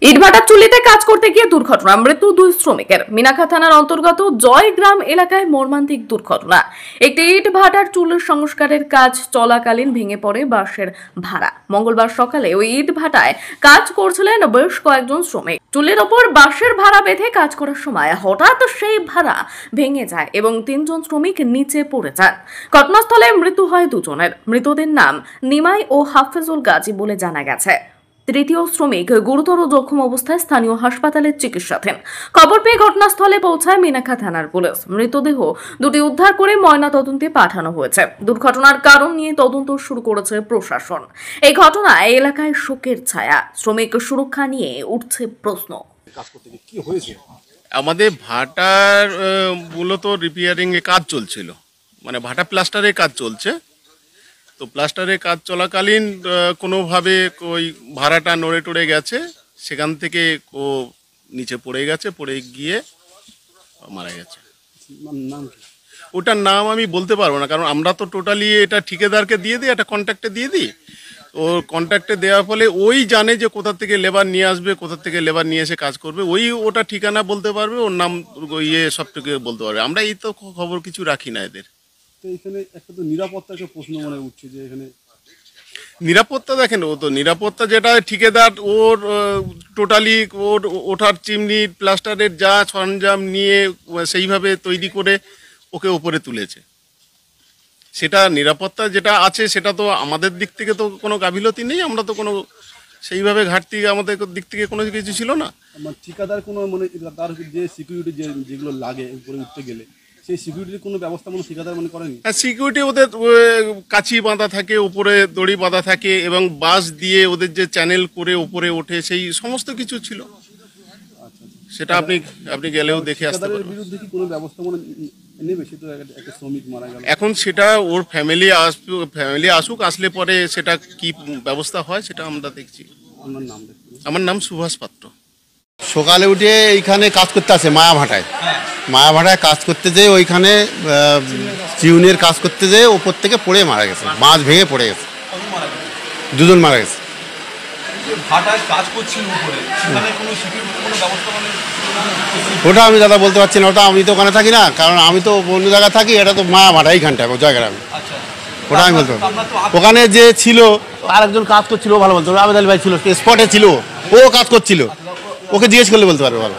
ইটভাটার চুল্লিতে কাজ করতে গিয়ে দুর্ঘটনা, মৃত্যু দুই শ্রমিকের। মিনাখা থানার অন্তর্গত জয়গ্রাম এলাকায় মর্মান্তিক দুর্ঘটনা। একটি ইটভাটার চুল্লির সংস্কারের কাজ চলাকালীন ভেঙে পড়ে বাঁশের ভাড়া। মঙ্গলবার সকালে ওই ইটভাটায় কাজ করছিলেন বেশ কয়েকজন শ্রমিক। চুল্লির ওপর বাঁশের ভাড়া বেঁধে কাজ করার সময় হঠাৎ সেই ভাড়া ভেঙে যায় এবং 3 জন শ্রমিক নিচে পড়ে যান। ঘটনাস্থলে মৃত্যু হয় দুজনের। মৃতদের নাম নিমাই ও হাফেজুল গাজী বলে জানা গেছে। তৃতীয় শ্রমিক গুরুতর জখম অবস্থায় স্থানীয় হাসপাতালে চিকিৎসাধীন। খবর পেয়ে ঘটনাস্থলে পৌঁছায় মিনাখা থানার পুলিশ। মৃতদেহ দুটি উদ্ধার করে ময়নাতদন্তে পাঠানো হয়েছে। দুর্ঘটনার কারণ নিয়ে তদন্ত শুরু করেছে প্রশাসন। এই ঘটনায় এলাকায় শোকের ছায়া। শ্রমিক সুরক্ষা নিয়ে উঠছে প্রশ্ন। আমাদের ভাটার মূলত রিপেয়ারিং এর কাজ চলছিল, মানে ভাটা প্লাস্টারের কাজ চলছে। তো প্লাস্টারের কাজ চলাকালীন কোনোভাবে ওই ভাড়াটা নড়ে টড়ে গেছে, সেখান থেকে ও নিচে পড়ে গেছে, পড়ে গিয়ে মারা গেছে। ওটার নাম আমি বলতে পারবো না, কারণ আমরা তো টোটালি এটা ঠিকাদারকে দিয়ে দিই, একটা কন্ট্রাক্টে দিয়ে দিই। ও কন্ট্রাক্টে দেওয়ার ফলে ওই জানে যে কোথা থেকে লেবার নিয়ে আসবে, কোথা থেকে লেবার নিয়ে এসে কাজ করবে, ওটা ঠিকানা বলতে পারবে, ওর নাম সবটুকু বলতে পারবে। আমরা এই তো খবর কিছু রাখি না এদের। এখানে একটা তো নিরাপত্তার প্রশ্ন মনে উঠছে যে এখানে নিরাপত্তা দেখেন, ও তো নিরাপত্তা যেটা ঠিকাদার ওর টোটালি ওর ওঠার চিমনি প্লাস্টারের যা সরঞ্জাম নিয়ে সেইভাবে তৈরি করে ওকে উপরে তুলেছে। সেটা নিরাপত্তা যেটা আছে সেটা তো আমাদের দিক থেকে তো কোনো গাফিলতি নেই, আমরা তো কোনো সেইভাবে ঘাটতি আমাদের দিক থেকে কোনো কিছু ছিল না। ঠিকাদার কোনো মানে তার যে সিকিউরিটি যেগুলো লাগে উপরে উঠতে গেলে সেই সিকিউরিটির কোনো ব্যবস্থা মানে ঠিকাদার মানে করেনি? হ্যাঁ, সিকিউরিটি ওদের কাছি বাঁধা থাকে, উপরে দড়ি বাঁধা থাকে এবং বাঁশ দিয়ে ওদের যে চ্যানেল করে উপরে ওঠে সেই সমস্ত কিছু ছিল। সেটা আপনি গেলেও দেখে আসতে পারবেন। বিরুদ্ধে কি কোনো ব্যবস্থা মানে নেবে? সেটা একটা শ্রমিক মারা গেল, এখন সেটা ওর ফ্যামিলি আসুক, আসলে পরে সেটা কি ব্যবস্থা হয় সেটা আমরা দেখছি। আমার নাম সুভাষ পাত্র। সকালে উঠে এইখানে কাজ করতে আসে মায়াভাটায় কাজ করতে যেয়ে ওইখানে চিউনের কাজ করতে যেয়ে ওপর থেকে পড়ে মারা গেছে, বাঁশ ভেঙে পড়ে গেছে, দুজন মারা গেছে। ওটা আমি দাদা বলতে পারছি না, ওটা আমি তো ওখানে থাকি না, কারণ আমি তো অন্য জায়গায় থাকি। এটা তো মায়াভাটা এইখানটা জয়গ্রামে, ওটা আমি বলতে পারবো। ওখানে যে ছিল আরেকজন কাজ করছিল, ভালো বলতো আবেদ আলী ভাই ছিল, স্পটে ছিল, ও কাজ করছিল, ওকে জিজ্ঞেস করলে বলতে পারবে ভালো।